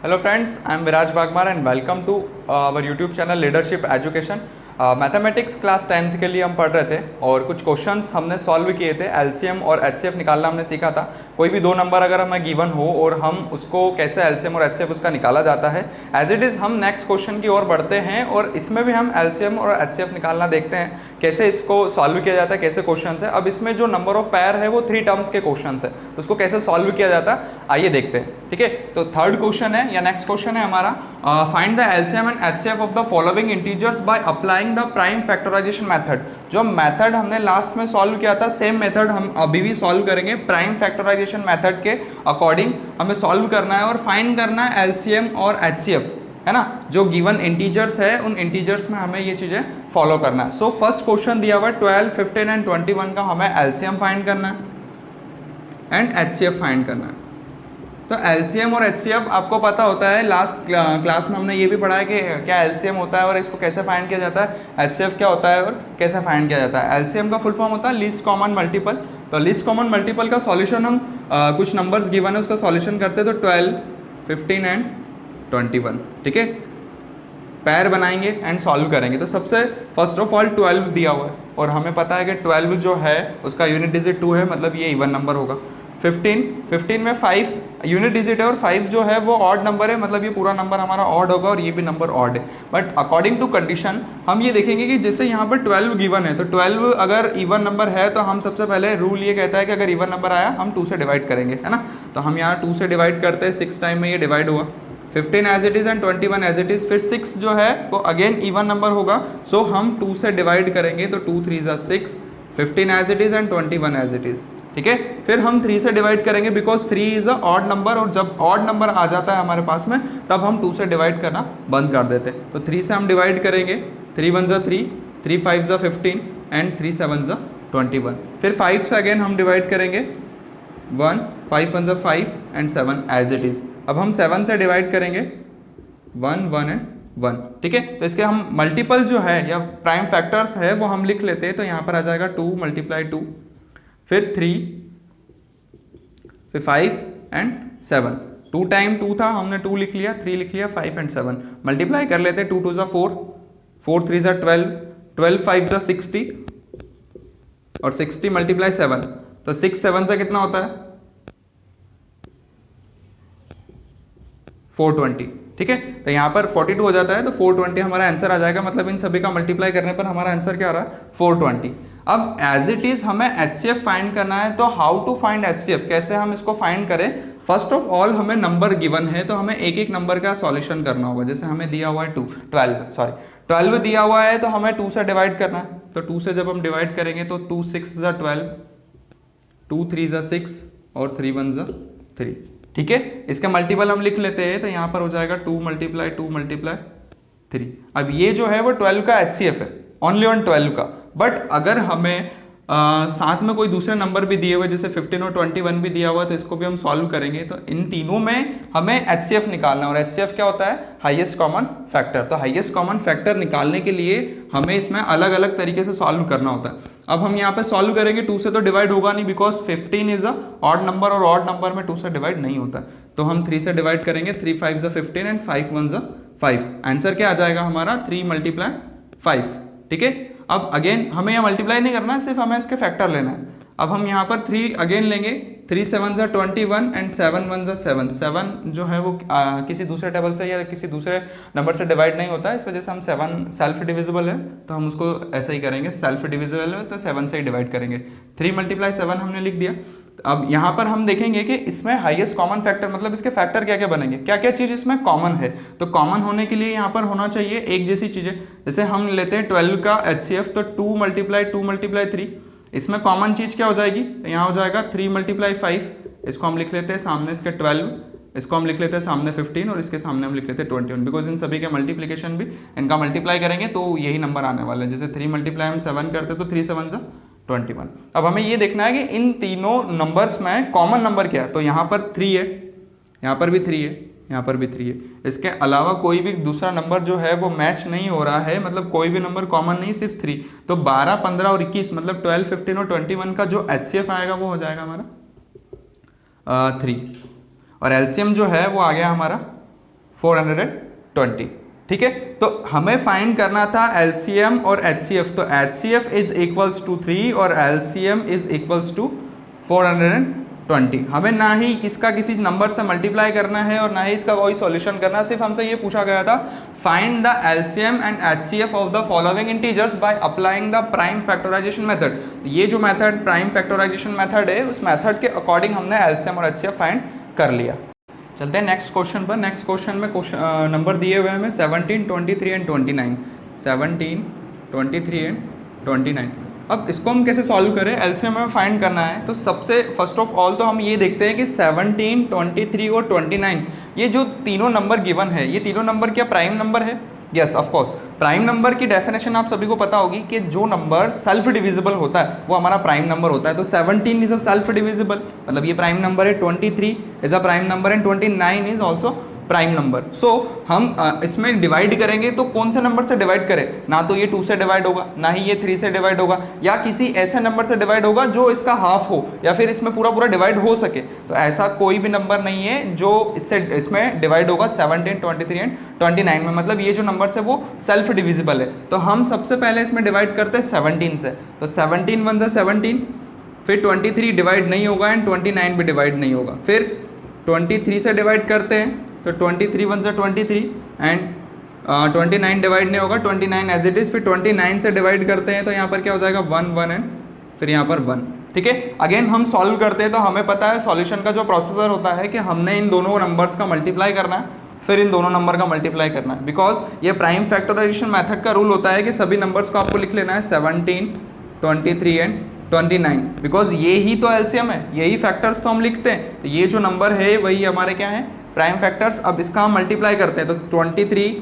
Hello friends, I am Viraj Bagmar and welcome to our YouTube channel Leadership Education. Mathematics class 10th के लिए हम पढ़ रहे थे और कुछ क्वेश्चंस हमने सॉल्व किए थे। एलसीएम और एचसीएफ निकालना हमने सीखा था। कोई भी दो नंबर अगर हमें गिवन हो और हम उसको कैसे एलसीएम और एचसीएफ उसका निकाला जाता है, एज इट इज़ हम नेक्स्ट क्वेश्चन की ओर बढ़ते हैं और इसमें भी हम एलसीएम और एचसीएफ निकालना देखते हैं कैसे इसको सॉल्व किया जाता है, कैसे क्वेश्चन है। अब इसमें जो नंबर ऑफ पेयर है वो 3 टर्म्स के क्वेश्चन है, तो उसको कैसे सॉल्व किया जाता है आइए देखते हैं। ठीक है, तो थर्ड क्वेश्चन है या नेक्स्ट क्वेश्चन है हमारा, find the LCM and HCF of the following integers by applying the prime factorisation method. जो मेथड हमने लास्ट में सॉल्व किया था सेम मेथड हम अभी भी सॉल्व करेंगे। प्राइम फैक्टराइजेशन मेथड के अकॉर्डिंग हमें सॉल्व करना है और फाइंड करना है एलसीएम और एचसीएफ, है ना। जो गिवन इंटीजर्स है उन इंटीजर्स में हमें ये चीजें फॉलो करना है। सो फर्स्ट क्वेश्चन दिया हुआ है 12, 15 एंड 21 का हमें एलसीएम फाइंड करना है एंड एचसीएफ फाइंड करना है। तो एलसीएम और एचसीएफ आपको पता होता है, लास्ट क्लास में हमने ये भी पढ़ा है कि क्या एलसीएम होता है और इसको कैसे फाइंड किया जाता है, एचसीएफ क्या होता है और कैसे फाइंड किया जाता है। एलसीएम का फुल फॉर्म होता है लीस्ट कॉमन मल्टीपल। तो लीस्ट कॉमन मल्टीपल का सॉल्यूशन हम कुछ नंबर्स गिवन है उसका सॉल्यूशन करते हैं, तो 12, 15 एंड 21। ठीक है, पैर बनाएंगे एंड सॉल्व करेंगे। तो सबसे फर्स्ट ऑफ ऑल 12 दिया हुआ है और हमें पता है कि 12 जो है उसका यूनिट डिजिट 2 है, मतलब ये इवन नंबर होगा। 15 में 5 यूनिट डिजिट है और 5 जो है वो ऑड नंबर है, मतलब ये पूरा नंबर हमारा ऑड होगा और ये भी नंबर ऑड है। बट अकॉर्डिंग टू कंडीशन हम ये देखेंगे कि जैसे यहाँ पर 12 गिवन है, तो 12 अगर इवन नंबर है तो हम सबसे पहले रूल ये कहता है कि अगर इवन नंबर आया हम 2 से डिवाइड करेंगे, है ना। तो हम यहाँ 2 से डिवाइड करते हैं, 6 टाइम में ये डिवाइड हुआ। 15 as it is and 21 as it is. फिर 6 जो है वो अगेन इवन नंबर होगा, सो हम 2 से डिवाइड करेंगे, तो 2 3 ज़ा 6, 15 as it is and 21 as it is. ठीक है, फिर हम 3 से डिवाइड करेंगे because 3 is a odd number, और जब ऑड नंबर आ जाता है हमारे पास में तब हम 2 से डिवाइड करना बंद कर देते हैं। तो 3 से हम डिवाइड करेंगे, 3 1 ज़ा 3, 3 5 ज़ा 15 एंड 3 7 ज़ा 21। फिर 5 से अगेन हम डिवाइड करेंगे, 1 5 1 ज़ा 5 एंड 7 एज इट इज़। अब हम 7 से डिवाइड करेंगे, 1 1 एंड 1। ठीक है, तो इसके हम मल्टीपल जो है या प्राइम फैक्टर्स है वो हम लिख लेते हैं। तो यहाँ पर आ जाएगा 2 × 2, फिर 3, फिर 5 एंड 7। 2 टाइम 2 था, हमने 2 लिख लिया, 3 लिख लिया, 5 एंड 7 मल्टीप्लाई कर लेते हैं। 2 2 ज़ा 4, 4 3 ज़ा 12, 12 5 ज़ा 60 और 60 मल्टीप्लाई 7, तो 6 7 से कितना होता है 420। ठीक है, तो यहाँ पर 42 हो जाता है, तो 420 हमारा आंसर आ जाएगा। मतलब इन सभी का मल्टीप्लाई करने पर हमारा आंसर क्या आ रहा है 420। अब एज इट इज हमें एचसीएफ फाइंड करना है, तो हाउ टू फाइंड एचसीएफ, कैसे हम इसको फाइंड करें। फर्स्ट ऑफ ऑल हमें नंबर गिवन है तो हमें एक एक नंबर का सॉल्यूशन करना होगा। जैसे हमें दिया हुआ है 12 दिया हुआ है तो हमें 2 से डिवाइड करना है। तो 2 से जब हम डिवाइड करेंगे तो 2 6 ज़ा 12, 2 3 ज़ा 6 और 3 1 ज़ा 3। ठीक है, इसका मल्टीपल हम लिख लेते हैं, तो यहाँ पर हो जाएगा 2 × 2 × 3। अब ये जो है वो 12 का एचसीएफ है, ओनली ऑन 12 का। बट अगर हमें साथ में कोई दूसरे नंबर भी दिए हुए जैसे 15 और 21 भी दिया हुआ है तो इसको भी हम सॉल्व करेंगे। तो इन तीनों में हमें एचसीएफ निकालना है, और एचसीएफ क्या होता है हाईएस्ट कॉमन फैक्टर। तो हाईएस्ट कॉमन फैक्टर निकालने के लिए हमें इसमें अलग अलग तरीके से सॉल्व करना होता है। अब हम यहाँ पे सॉल्व करेंगे, 2 से तो डिवाइड होगा नहीं because 15 is a odd number और ऑड नंबर में 2 से डिवाइड नहीं होता। तो हम 3 से डिवाइड करेंगे, 3 5 ज़ा 15 एंड 5 1 ज़ा 5। आंसर क्या आ जाएगा हमारा 3 × 5। ठीक है, अब अगेन हमें यहाँ मल्टीप्लाई नहीं करना है, सिर्फ हमें इसके फैक्टर लेना है। अब हम यहाँ पर 3 अगेन लेंगे, 3 7 ज़ा 21 एंड 7 1 ज़ा 7। 7 जो है वो किसी दूसरे टेबल से या किसी दूसरे नंबर से डिवाइड नहीं होता है, इस वजह से हम 7 सेल्फ डिविजिबल है तो हम उसको ऐसा ही करेंगे। सेल्फ डिविजिबल है तो 7 से ही डिवाइड करेंगे। 3 × 7 हमने लिख दिया। अब यहाँ पर हम देखेंगे कि इसमें हाईएस्ट कॉमन फैक्टर मतलब इसके फैक्टर क्या क्या बनेंगे, क्या क्या चीज़ इसमें कॉमन है। तो कॉमन होने के लिए यहाँ पर होना चाहिए एक जैसी चीज़ें। जैसे हम लेते हैं 12 का एचसीएफ, तो 2 × 2 × 3। इसमें कॉमन चीज़ क्या हो जाएगी, यहाँ हो जाएगा 3 × 5। इसको हम लिख लेते हैं सामने इसके 12, इसको हम लिख लेते हैं सामने 15 और इसके सामने हम लिख लेते हैं 21, बिकॉज इन सभी के मल्टीप्लिकेशन भी इनका मल्टीप्लाई करेंगे तो यही नंबर आने वाला है। जैसे 3 × हम 7 करते तो 3 7 ज़ा 21। अब हमें ये देखना है कि इन तीनों नंबर्स में कॉमन नंबर क्या है। तो यहाँ पर 3 है, यहाँ पर भी 3 है, यहाँ पर भी 3 है। इसके अलावा कोई भी दूसरा नंबर जो है वो मैच नहीं हो रहा है, मतलब कोई भी नंबर कॉमन नहीं, सिर्फ 3। तो 12 15 और 21 मतलब 12 15 और 21 का जो एचसीएफ आएगा वो हो जाएगा हमारा 3, और एलसीएम जो है वो आ गया हमारा 420। ठीक है, तो हमें फाइंड करना था LCM और HCF, तो HCF इज इक्वल्स टू 3 और LCM इज इक्वल्स टू 420। हमें ना ही इसका किसी नंबर से मल्टीप्लाई करना है और ना ही इसका कोई सॉल्यूशन करना, सिर्फ हमसे ये पूछा गया था find the LCM and HCF of the following integers by applying the prime factorisation method. ये जो मेथड प्राइम फैक्टराइजेशन मेथड है, उस मेथड के अकॉर्डिंग हमने LCM और HCF फाइंड कर लिया। चलते हैं नेक्स्ट क्वेश्चन पर। नेक्स्ट क्वेश्चन में नंबर दिए हुए हैं 17, 23 एंड 29। 17, 23 एंड 29। अब इसको हम कैसे सॉल्व करें, एलसीएम हमें फाइंड करना है। तो सबसे फर्स्ट ऑफ ऑल तो हम ये देखते हैं कि 17, 23 और 29 ये जो तीनों नंबर गिवन है, ये तीनों नंबर क्या प्राइम नंबर है? Yes of course. Prime number की डेफिनेशन आप सभी को पता होगी कि जो नंबर सेल्फ डिविजिबल होता है वो हमारा प्राइम नंबर होता है। तो 17 इज अ सेल्फ डिविजिबल, मतलब ये प्राइम नंबर है। 23 is a prime number and 29 is also prime number. So हम इसमें डिवाइड करेंगे तो कौन से नंबर से डिवाइड करें? ना तो ये 2 से डिवाइड होगा, ना ही ये 3 से डिवाइड होगा, या किसी ऐसे नंबर से डिवाइड होगा जो इसका हाफ हो, या फिर इसमें पूरा पूरा डिवाइड हो सके। तो ऐसा कोई भी नंबर नहीं है जो इसमें डिवाइड होगा 17, 23 एंड 29 में। मतलब ये जो नंबर है वो सेल्फ डिविजिबल है। तो हम सबसे पहले इसमें डिवाइड करते हैं 17 से। तो 17 1 जा 17, फिर 23 डिवाइड नहीं होगा एंड 29 भी डिवाइड नहीं होगा। फिर 23 से डिवाइड करते हैं तो 23 1 जा 23 एंड 29 डिवाइड नहीं होगा, 29 एज इट इज़। फिर 29 से डिवाइड करते हैं तो यहाँ पर क्या हो जाएगा 1 1 एंड फिर यहाँ पर 1। ठीक है, अगेन हम सॉल्व करते हैं तो हमें पता है सॉल्यूशन का जो प्रोसेसर होता है कि हमने इन दोनों नंबर्स का मल्टीप्लाई करना है, फिर इन दोनों नंबर का मल्टीप्लाई करना है। बिकॉज ये प्राइम फैक्टराइजेशन मेथड का रूल होता है कि सभी नंबर्स को आपको लिख लेना है 17, 23 एंड 29, बिकॉज ये ही तो एलसीएम है, यही फैक्टर्स तो हम लिखते हैं। तो ये जो नंबर है वही हमारे क्या है प्राइम फैक्टर्स। अब इसका हम मल्टीप्लाई करते हैं तो 23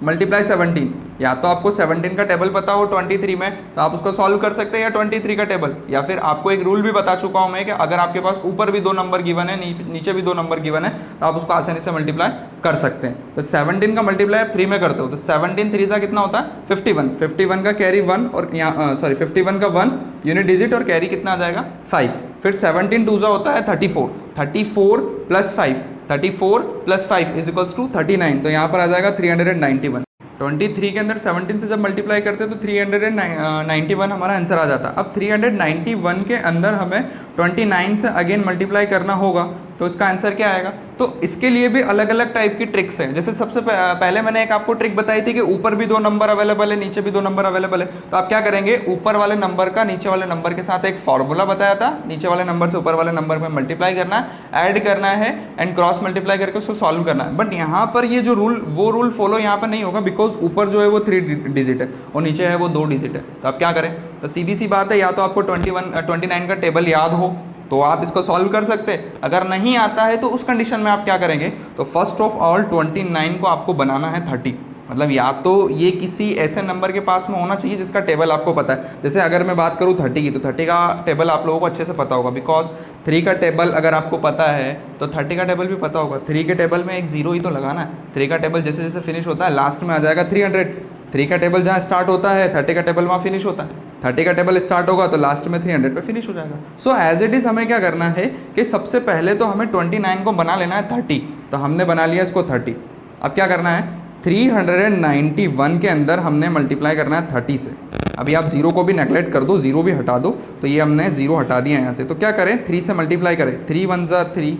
मल्टीप्लाई 17, या तो आपको 17 का टेबल पता हो 23 में तो आप उसको सॉल्व कर सकते हैं, या 23 का टेबल, या फिर आपको एक रूल भी बता चुका हूं मैं कि अगर आपके पास ऊपर भी 2 नंबर गिवन है नीचे भी 2 नंबर गिवन है तो आप उसको आसानी से मल्टीप्लाई कर सकते हैं। तो 17 का मल्टीप्लाई आप 3 में करते हो तो 17 3 का कितना होता है 51। 51 का कैरी 1 और यहाँ 51 का 1 यूनिट डिजिट और कैरी कितना आ जाएगा 5। फिर 17 2 होता है 34, 34 plus 5, 34 plus 5 is equals to 39। तो यहाँ पर आ जाएगा 391। 23 के अंदर 17 से जब मल्टीप्लाई करते हैं तो 391 हमारा आंसर आ जाता है। अब 391 के अंदर हमें 29 से अगेन मल्टीप्लाई करना होगा तो इसका आंसर क्या आएगा? तो इसके लिए भी अलग अलग टाइप की ट्रिक्स हैं। जैसे सबसे पहले मैंने एक आपको ट्रिक बताई थी कि ऊपर भी 2 नंबर अवेलेबल है, नीचे भी 2 नंबर अवेलेबल है। तो आप क्या करेंगे, ऊपर वाले नंबर का नीचे वाले नंबर के साथ एक फॉर्मूला बताया था, नीचे वाले नंबर से ऊपर वाले नंबर में मल्टीप्लाई करना है, ऐड करना है एंड क्रॉस मल्टीप्लाई करके उसको सॉल्व करना है। बट यहाँ पर ये जो रूल वो रूल फॉलो यहाँ पर नहीं होगा, बिकॉज ऊपर जो है वो 3 डिजिट है और नीचे है वो 2 डिजिट है। तो आप क्या करें, तो सीधी सी बात है, या तो आपको 29 का टेबल याद हो तो आप इसको सॉल्व कर सकते हैं। अगर नहीं आता है तो उस कंडीशन में आप क्या करेंगे, तो फर्स्ट ऑफ ऑल 29 को आपको बनाना है 30। मतलब या तो ये किसी ऐसे नंबर के पास में होना चाहिए जिसका टेबल आपको पता है। जैसे अगर मैं बात करूँ 30 की, तो 30 का टेबल आप लोगों को अच्छे से पता होगा, बिकॉज 3 का टेबल अगर आपको पता है तो 30 का टेबल भी पता होगा। 3 के टेबल में एक 0 ही तो लगाना है। 3 का टेबल जैसे जैसे फिनिश होता है लास्ट में आ जाएगा 300। 3 का टेबल जहाँ स्टार्ट होता है 30 का टेबल वहाँ फिनिश होता है। 30 का टेबल स्टार्ट होगा तो लास्ट में 300 पे फिनिश हो जाएगा। सो एज इट इज़ हमें क्या करना है कि सबसे पहले तो हमें 29 को बना लेना है 30। तो हमने बना लिया इसको 30। अब क्या करना है, 391 के अंदर हमने मल्टीप्लाई करना है 30 से। अभी आप 0 को भी नेगलेक्ट कर दो, 0 भी हटा दो, तो ये हमने 0 हटा दिया यहाँ से। तो क्या करें, 3 से मल्टीप्लाई करें, 3 1 जा 3।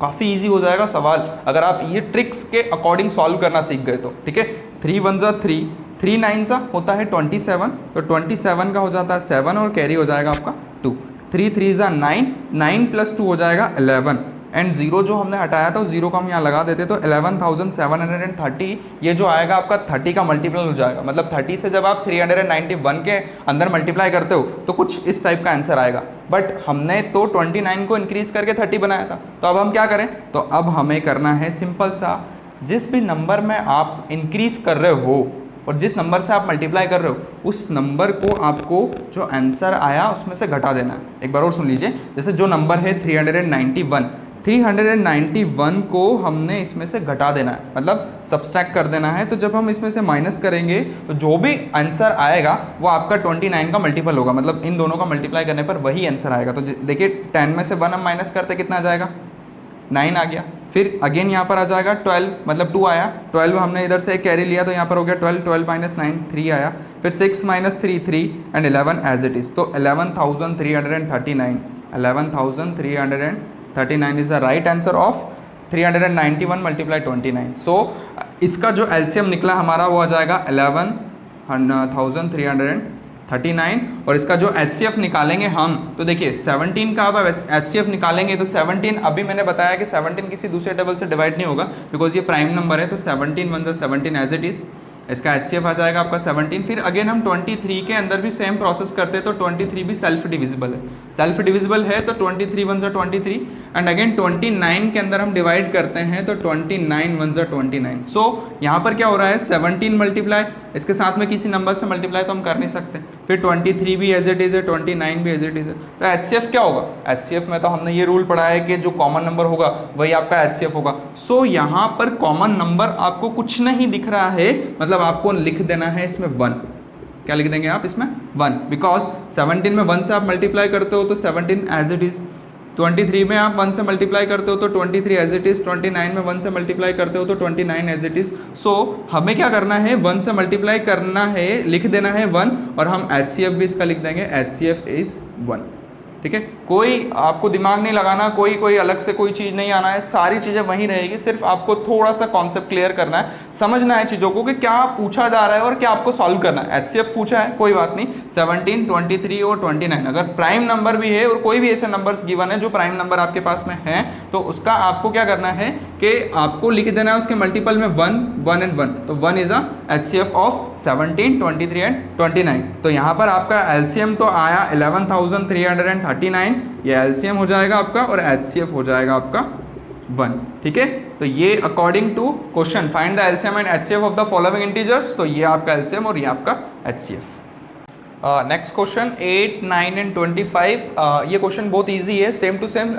काफ़ी ईजी हो जाएगा सवाल अगर आप ये ट्रिक्स के अकॉर्डिंग सॉल्व करना सीख गए तो। ठीक है, 3 1 जा 3, 3 9 सा होता है 27, तो 27 का हो जाता है 7 और कैरी हो जाएगा आपका 2। 3 3 जा 9, 9 प्लस 2 हो जाएगा 11 एंड 0 जो हमने हटाया था उस 0 को हम यहाँ लगा देते तो 11,730 ये जो आएगा आपका 30 का मल्टीपल हो जाएगा। मतलब 30 से जब आप 391 के अंदर मल्टीप्लाई करते हो तो कुछ इस टाइप का आंसर आएगा। बट हमने तो 29 को इंक्रीज करके 30 बनाया था। तो अब हम क्या करें, तो अब हमें करना है सिंपल सा, जिस भी नंबर में आप इंक्रीज कर रहे हो और जिस नंबर से आप मल्टीप्लाई कर रहे हो उस नंबर को आपको जो आंसर आया उसमें से घटा देना है। एक बार और सुन लीजिए, जैसे जो नंबर है 391 को हमने इसमें से घटा देना है, मतलब सब्सट्रैक्ट कर देना है। तो जब हम इसमें से माइनस करेंगे तो जो भी आंसर आएगा वो आपका 29 का मल्टीपल होगा। मतलब इन दोनों का मल्टीप्लाई करने पर वही आंसर आएगा। तो देखिए 10 में से 1 हम माइनस करते कितना आ जाएगा, 9 आ गया। फिर अगेन यहाँ पर आ जाएगा 12, मतलब 2 आया, 12 हमने इधर से एक कैरी लिया तो यहाँ पर हो गया 12, 12 माइनस 9 3 आया, फिर 6 minus 3 3 and 11 as it is, तो 11,339, 11,339 is the right answer of 391 multiply 29। So इसका जो एलसीएम निकला हमारा वो आ जाएगा 11,339, और इसका जो एचसीएफ निकालेंगे हम, तो देखिए 17 का अब एचसीएफ निकालेंगे तो 17, अभी मैंने बताया कि 17 किसी दूसरे टेबल से डिवाइड नहीं होगा बिकॉज ये प्राइम नंबर है, तो 17 1 17 एज इट इज़, इसका एचसीएफ आ जाएगा आपका 17। फिर अगेन हम 23 के अंदर भी सेम प्रोसेस करते हैं, तो 23 भी सेल्फ डिविजिबल है, सेल्फ डिविजिबल है तो 23 1 23, एंड अगेन 29 के अंदर हम डिवाइड करते हैं तो 29 1 29। सो यहाँ पर क्या हो रहा है 17 मल्टीप्लाई, इसके साथ में किसी नंबर से मल्टीप्लाई तो हम कर नहीं सकते, फिर 23 भी एज इट इज़ है, 29 भी एज इट इज़ है, तो एचसीएफ क्या होगा, एचसीएफ में तो हमने ये रूल पढ़ा है कि जो कॉमन नंबर होगा वही आपका एचसीएफ होगा। सो यहाँ पर कॉमन नंबर आपको कुछ नहीं दिख रहा है, मतलब आपको लिख देना है इसमें 1, क्या लिख देंगे आप इसमें 1, बिकॉज 17 में 1 से आप मल्टीप्लाई करते हो तो 17 एज इट इज़, 23 में आप 1 से मल्टीप्लाई करते हो तो 23 एज इट इज़, 29 में 1 से मल्टीप्लाई करते हो तो 29 एज इट इज़। सो हमें क्या करना है 1 से मल्टीप्लाई करना है, लिख देना है 1, और हम एचसीएफ भी इसका लिख देंगे, एचसीएफ इज़ 1, ठीक है। कोई आपको दिमाग नहीं लगाना, कोई अलग से कोई चीज़ नहीं आना है, सारी चीज़ें वहीं रहेगी, सिर्फ आपको थोड़ा सा कॉन्सेप्ट क्लियर करना है, समझना है चीज़ों को कि क्या पूछा जा रहा है और क्या आपको सॉल्व करना है। एचसीएफ पूछा है कोई बात नहीं, 17 23 और 29 अगर प्राइम नंबर भी है और कोई भी ऐसे नंबर्स गिवन है जो प्राइम नंबर आपके पास में है, तो उसका आपको क्या करना है कि आपको लिख देना है उसके मल्टीपल में 1 1 एंड 1, तो 1 is a HCF of 17 23 and 29। तो यहाँ पर आपका एलसीएम तो आया 11,339, ये एलसीएम हो जाएगा आपका और एचसीएफ हो जाएगा आपका 1, ठीक है। तो ये according to question find the LCM and HCF of the following integers, तो ये आपका एलसीएम और ये आपका एचसीएफ। नेक्स्ट क्वेश्चन 8 9 एंड 25, ये क्वेश्चन बहुत इजी है, सेम टू सेम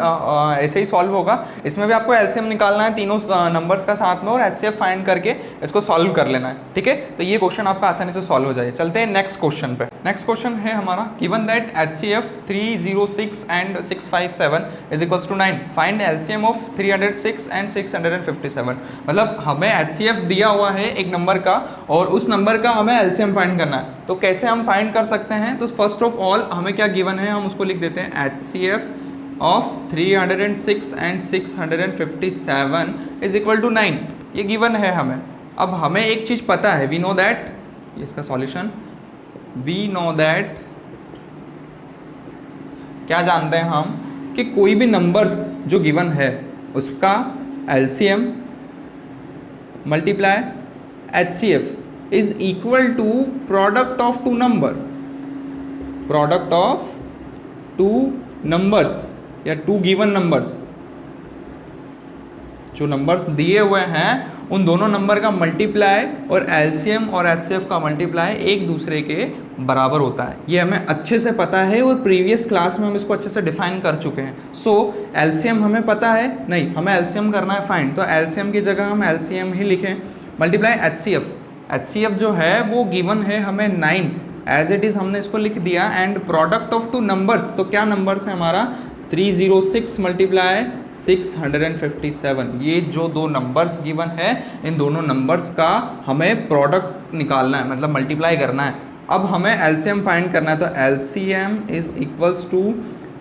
ऐसे ही सॉल्व होगा। इसमें भी आपको एलसीएम निकालना है तीनों नंबर्स का साथ में और एचसीएफ फाइंड करके इसको सॉल्व कर लेना है, ठीक है। तो ये क्वेश्चन आपका आसानी से सॉल्व हो जाएगा। चलते हैं नेक्स्ट क्वेश्चन पे। नेक्स्ट क्वेश्चन है हमारा given that HCF 306 and 657 is equals to 9, find LCM of 306 and 657। मतलब हमें एचसीएफ दिया हुआ है एक नंबर का और उस नंबर का हमें एलसीएम फाइंड करना है, तो कैसे हम फाइंड कर सकते हैं। तो फर्स्ट ऑफ ऑल हमें क्या गिवन है, हम उसको लिख देते हैं HCF of 306 and 657 is equal to 9, ये गिवन है हमें। अब हमें एक चीज़ पता है, वी नो दैट, इसका सॉल्यूशन, वी नो दैट, क्या जानते हैं हम कि कोई भी नंबर्स जो गिवन है उसका LCM multiply HCF is equal to product of two number, product of two numbers या टू गिवन नंबर्स, जो नंबर्स दिए हुए हैं उन दोनों नंबर का मल्टीप्लाई और एलसीएम और एचसीएफ का मल्टीप्लाई एक दूसरे के बराबर होता है। ये हमें अच्छे से पता है और प्रीवियस क्लास में हम इसको अच्छे से डिफाइन कर चुके हैं। सो एलसीएम हमें पता है, नहीं हमें एलसीएम करना है फाइंड, तो एलसीएम की जगह हम एलसीएम ही लिखें, मल्टीप्लाई एचसीएफ, एचसीएफ जो है वो गिवन है हमें 9 एज इट इज़, हमने इसको लिख दिया, and product of two numbers, तो क्या नंबर्स है हमारा 306 मल्टीप्लाई 657, ये जो दो नंबर्स गिवन है इन दोनों नंबर्स का हमें प्रोडक्ट निकालना है, मतलब मल्टीप्लाई करना है। अब हमें एलसीएम फाइंड करना है, तो LCM is equals to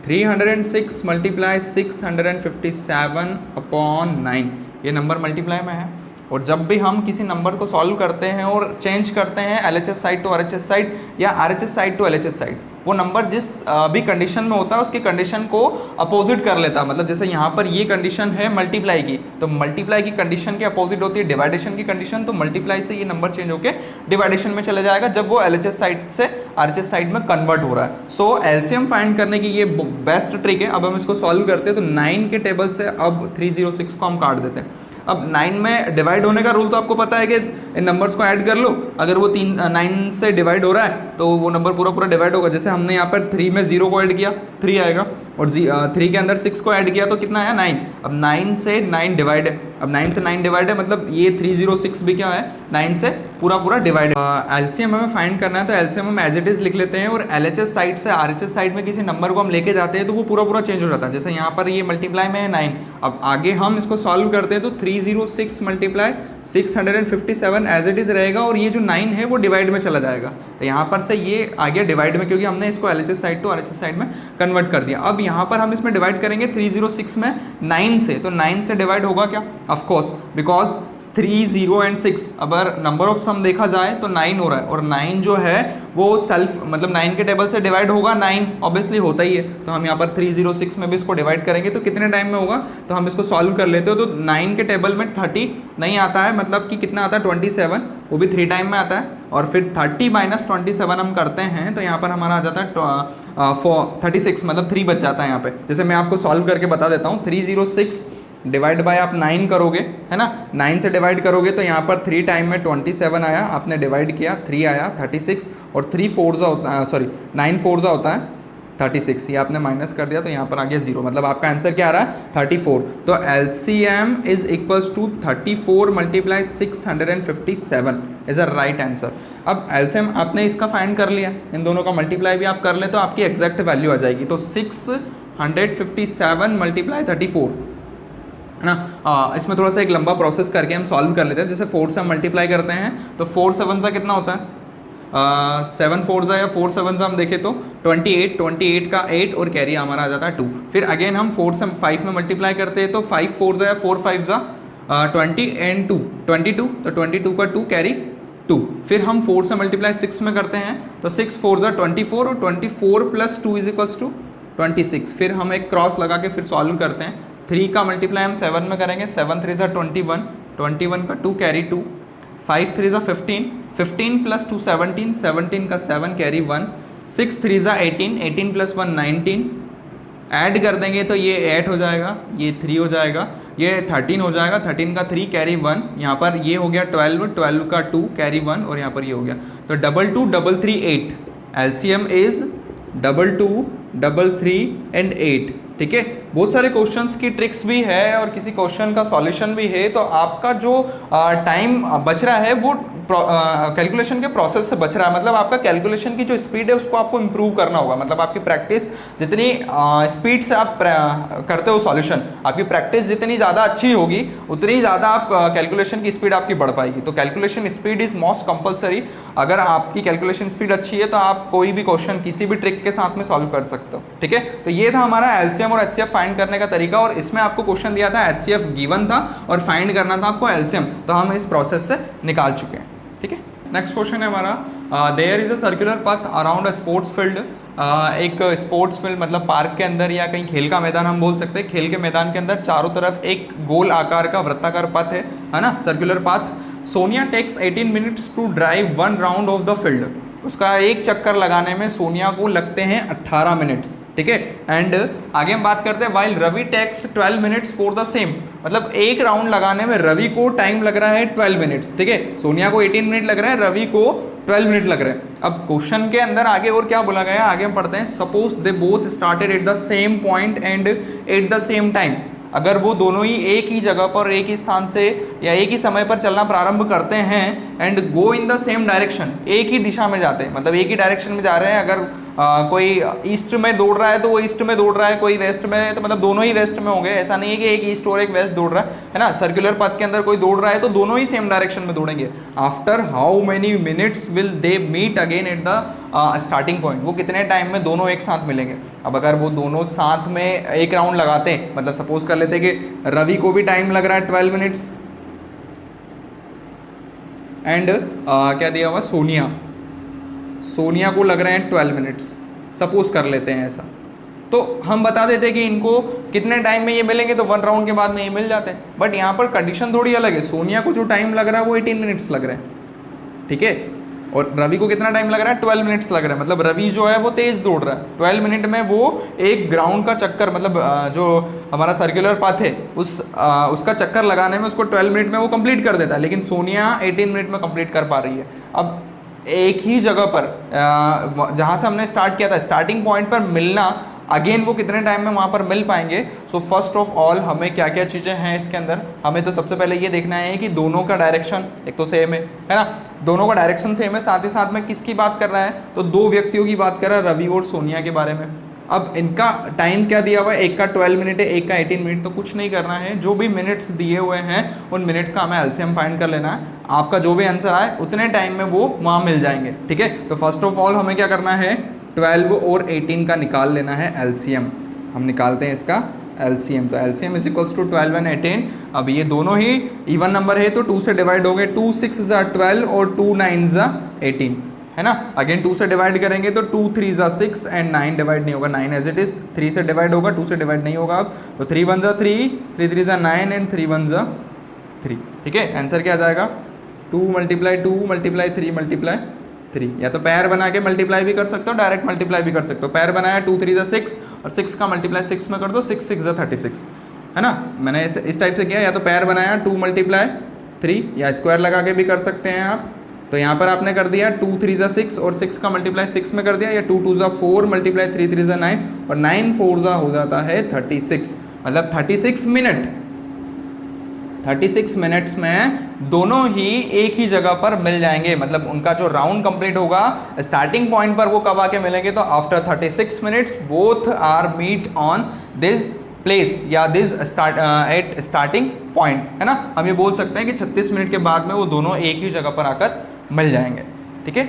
306 multiply 657 upon 9, ये नंबर मल्टीप्लाई में है। और जब भी हम किसी नंबर को सॉल्व करते हैं और चेंज करते हैं LHS side to RHS side या RHS side to LHS side, वो नंबर जिस भी कंडीशन में होता है उसकी कंडीशन को अपोजिट कर लेता है। मतलब जैसे यहाँ पर ये कंडीशन है मल्टीप्लाई की, तो मल्टीप्लाई की कंडीशन के अपोजिट होती है डिवाइडेशन की कंडीशन, तो मल्टीप्लाई से ये नंबर चेंज होकर डिवाइडेशन में चले जाएगा जब वो एलएचएस साइड से आरएचएस साइड में कन्वर्ट हो रहा है। सो एलसीएम फाइंड करने की ये बेस्ट ट्रिक है। अब हम इसको सॉल्व करते हैं, तो 9 के टेबल से अब 306 को हम काट देते हैं। अब 9 में डिवाइड होने का रूल तो आपको पता है कि इन नंबर्स को ऐड कर लो, अगर वो 9 से डिवाइड हो रहा है तो वो नंबर पूरा पूरा डिवाइड होगा। जैसे हमने यहाँ पर 3 में 0 को ऐड किया 3 आएगा, और 3 के अंदर 6 को ऐड किया तो कितना आया 9। अब 9 से 9 डिवाइड है, अब 9 से 9 डिवाइड है, मतलब ये 306 भी क्या है 9 से पूरा पूरा डिवाइड है। एलसीएम हमें फाइंड करना है, तो एलसीएम हम एज इट इज लिख लेते हैं, और एलएचएस साइड से आरएचएस साइड में किसी नंबर को हम लेके जाते हैं तो वो पूरा पूरा चेंज हो जाता है। जैसे यहाँ पर ये मल्टीप्लाई में है 9, अब आगे हम इसको सॉल्व करते हैं तो 306 मल्टीप्लाई 657 एज इट इज रहेगा, और ये जो 9 है वो डिवाइड में चला जाएगा। तो यहाँ पर से ये आ गया डिवाइड में, क्योंकि हमने इसको LHS side to RHS side में कन्वर्ट कर दिया। अब यहाँ पर हम इसमें डिवाइड करेंगे 306 में 9 से, तो 9 से डिवाइड होगा क्या, ऑफ कोर्स, बिकॉज 3 0 एंड 6 अगर नंबर ऑफ सम देखा जाए तो 9 हो रहा है, और 9 जो है वो सेल्फ मतलब 9 के टेबल से डिवाइड होगा, 9 ऑब्वियसली होता ही है। तो हम यहाँ पर 306 में भी इसको डिवाइड करेंगे तो कितने टाइम में होगा, तो हम इसको सॉल्व कर लेते हो। तो 9 के टेबल में 30 नहीं आता है, मतलब कि कितना आता है 27, वो भी 3 टाइम में आता है, और फिर 30 माइनस 27 हम करते हैं तो यहाँ पर हमारा आ जाता है 36, मतलब 3 बच जाता है यहाँ पे। जैसे मैं आपको सॉल्व करके बता देता हूँ, 306 डिवाइड बाय आप 9 करोगे, है ना, 9 से डिवाइड करोगे तो यहाँ पर 3 टाइम में 27 आया, आपने डिवाइड किया 3 आया 36, और 3 4 होता है, सॉरी 9 4 होता है 36, ये आपने माइनस कर दिया तो यहाँ पर आ गया 0, मतलब आपका आंसर क्या आ रहा है 34। तो LCM is equals to 34 multiply 657 is a right answer. अब LCM आपने इसका फाइंड कर लिया, इन दोनों का मल्टीप्लाई भी आप कर ले तो आपकी एग्जैक्ट वैल्यू आ जाएगी। तो 657 मल्टीप्लाई 34 है ना। इसमें थोड़ा सा एक लंबा प्रोसेस करके हम सॉल्व कर लेते हैं। जैसे 4 से हम मल्टीप्लाई करते हैं तो 4 7 सा कितना होता है, 7 4 या 4 7 से हम देखें तो 28 का 8 और कैरी हमारा आ जाता है 2। फिर अगेन हम 4 से 5 में मल्टीप्लाई करते हैं तो 5 4 या 4 5 20 एंड 2 22, तो 22 का 2 कैरी 2। फिर हम 4 से मल्टीप्लाई 6 में करते हैं तो 6 4 24, और 24 प्लस 2 इज इक्वल्स टू 26। फिर हम एक क्रॉस लगा के फिर सॉल्व करते हैं। 3 का मल्टीप्लाई हम 7 में करेंगे, 7 3 21 का 2 कैरी 2, 5 3 15 प्लस 2 17 का 7 कैरी 1, 6 3 18 प्लस 1 19, ऐड कर देंगे तो ये 8 हो जाएगा, ये 3 हो जाएगा, ये 13 हो जाएगा, 13 का 3 कैरी 1, यहाँ पर ये हो गया 12 का 2 कैरी 1, और यहाँ पर ये हो गया। तो 2 2 3 3 8, LCM इज 2 2 3 3 एंड 8। ठीक है, बहुत सारे क्वेश्चंस की ट्रिक्स भी है और किसी क्वेश्चन का सॉल्यूशन भी है। तो आपका जो टाइम बच रहा है वो कैलकुलेशन के प्रोसेस से बच रहा है, मतलब आपका कैलकुलेशन की जो स्पीड है उसको आपको इम्प्रूव करना होगा। मतलब आपकी प्रैक्टिस जितनी स्पीड से आप करते हो सॉल्यूशन, आपकी प्रैक्टिस जितनी ज़्यादा अच्छी होगी उतनी ज़्यादा आप कैलकुलेशन की स्पीड आपकी बढ़ पाएगी। तो calculation speed is most compulsory. अगर आपकी कैलकुलेशन स्पीड अच्छी है तो आप कोई भी क्वेश्चन किसी भी ट्रिक के साथ में सॉल्व कर सकते हो। ठीक है, तो ये था हमारा LCM और HCF फाइंड करने का तरीका, और इसमें आपको क्वेश्चन दिया था HCF गिवन था और फाइंड करना था आपको LCM, तो हम इस प्रोसेस से निकाल चुके हैं। ठीक है, नेक्स्ट क्वेश्चन है हमारा, there is a circular path around a sports field. एक स्पोर्ट्स फील्ड मतलब पार्क के अंदर या कहीं खेल का मैदान हम बोल सकते हैं। खेल के मैदान के अंदर चारों तरफ एक गोल आकार का वृत्ताकार पथ है ना, circular path. Sonia takes 18 minutes to drive 1 round of the field. उसका एक चक्कर लगाने में सोनिया को लगते हैं 18 मिनट्स। ठीक है, एंड आगे हम बात करते हैं while Ravi takes 12 minutes for the same. मतलब एक राउंड लगाने में रवि को टाइम लग रहा है 12 मिनट्स। ठीक है, सोनिया को 18 मिनट लग रहा है, रवि को 12 मिनट लग रहा है। अब क्वेश्चन के अंदर आगे और क्या बोला गया, आगे हम पढ़ते हैं। Suppose they both started at the same point and at the same time. अगर वो दोनों ही एक ही जगह पर एक ही स्थान से या एक ही समय पर चलना प्रारंभ करते हैं and go in the same direction, एक ही दिशा में जाते हैं, मतलब एक ही डायरेक्शन में जा रहे हैं। अगर कोई ईस्ट में दौड़ रहा है तो वो ईस्ट में दौड़ रहा है, कोई वेस्ट में, तो मतलब दोनों ही वेस्ट में होंगे। ऐसा नहीं है कि एक ईस्ट और एक वेस्ट दौड़ रहा है ना। सर्कुलर पथ के अंदर कोई दौड़ रहा है तो दोनों ही सेम डायरेक्शन में दौड़ेंगे। After how many minutes will they meet again at the starting point. वो कितने टाइम में दोनों एक साथ मिलेंगे। अब अगर वो दोनों साथ में एक राउंड लगाते हैं, मतलब सपोज कर लेते हैं कि रवि को भी टाइम लग रहा है 12 मिनट्स एंड क्या दिया हुआ, सोनिया को लग रहे हैं 12 मिनट्स, सपोज कर लेते हैं ऐसा। तो हम बता देते हैं कि इनको कितने टाइम में ये मिलेंगे, तो 1 राउंड के बाद में ये मिल जाते हैं। बट यहाँ पर कंडीशन थोड़ी अलग है। सोनिया को जो टाइम लग रहा है वो 18 मिनट्स लग रहे हैं। ठीक है, और रवि को कितना टाइम लग रहा है, 12 मिनट्स लग रहा है। मतलब रवि जो है वो तेज दौड़ रहा है। 12 मिनट में वो एक ग्राउंड का चक्कर, मतलब जो हमारा सर्कुलर पाथ है उसका चक्कर लगाने में उसको 12 मिनट में वो कंप्लीट कर देता है। लेकिन सोनिया 18 मिनट में कंप्लीट कर पा रही है। अब एक ही जगह पर जहाँ से हमने स्टार्ट किया था, स्टार्टिंग पॉइंट पर मिलना अगेन वो कितने टाइम में वहाँ पर मिल पाएंगे। सो फर्स्ट ऑफ ऑल हमें क्या क्या चीज़ें हैं इसके अंदर, हमें तो सबसे पहले ये देखना है कि दोनों का डायरेक्शन एक तो सेम है ना, दोनों का डायरेक्शन सेम है, साथ ही साथ में किसकी बात कर रहा है, तो दो व्यक्तियों की बात कर रहा है, रवि और सोनिया के बारे में। अब इनका टाइम क्या दिया हुआ है, एक का 12 मिनट है, एक का 18 मिनट, तो कुछ नहीं करना है, जो भी मिनट्स दिए हुए हैं उन मिनट का हमें एलसीएम फाइंड कर लेना है। आपका जो भी आंसर आए उतने टाइम में वो वहाँ मिल जाएंगे, ठीक है। तो फर्स्ट ऑफ ऑल हमें क्या करना है, 12 और 18 का निकाल लेना है एलसीएम। हम निकालते हैं इसका एलसीएम, तो LCM is equals to 12 and 18। अब ये दोनों ही इवन नंबर है तो 2 से डिवाइड हो गए, 2 6 ज़ा 12 और 2 9 ज़ा 18, है ना। अगेन 2 से डिवाइड करेंगे तो 2 3 ज़ा 6 एंड 9 डिवाइड नहीं होगा, 9 एज इट इज। 3 से डिवाइड होगा, 2 से डिवाइड नहीं होगा अब, तो 3 1 ज़ा 3, 3 3 ज़ा 9 एंड 3 1 ज़ा 3, ठीक है। आंसर क्या आ जाएगा, 2 मल्टीप्लाई 2 मल्टीप्लाई 3 मल्टीप्लाई 3। या तो पैर बना के मल्टीप्लाई भी कर सकते हो, डायरेक्ट मल्टीप्लाई भी कर सकते हो। पैर बनाया 2 3 ज़ा 6 और 6 का मल्टीप्लाई 6 में कर दो, 6 6 ज़ा 36, है ना। मैंने इस टाइप से किया, या तो पैर बनाया 2 मल्टीप्लाई 3, या स्क्वायर लगा के भी कर सकते हैं आप। तो यहाँ पर आपने कर दिया 2 3 ज़ा 6 और 6 का मल्टीप्लाई 6 में कर दिया, या 2 2 ज़ा 4 मल्टीप्लाई 3 3 ज़ा 9 और 9 4 ज़ा हो जाता है 36, मतलब 36 मिनट। 36 मिनट्स में दोनों ही एक ही जगह पर मिल जाएंगे, मतलब उनका जो राउंड कंप्लीट होगा स्टार्टिंग पॉइंट पर वो कब आके मिलेंगे, तो after 36 minutes both are meet on this place या दिस एट स्टार्टिंग पॉइंट, है ना। हम ये बोल सकते हैं कि 36 मिनट के बाद में वो दोनों एक ही जगह पर आकर मिल जाएंगे, ठीक है।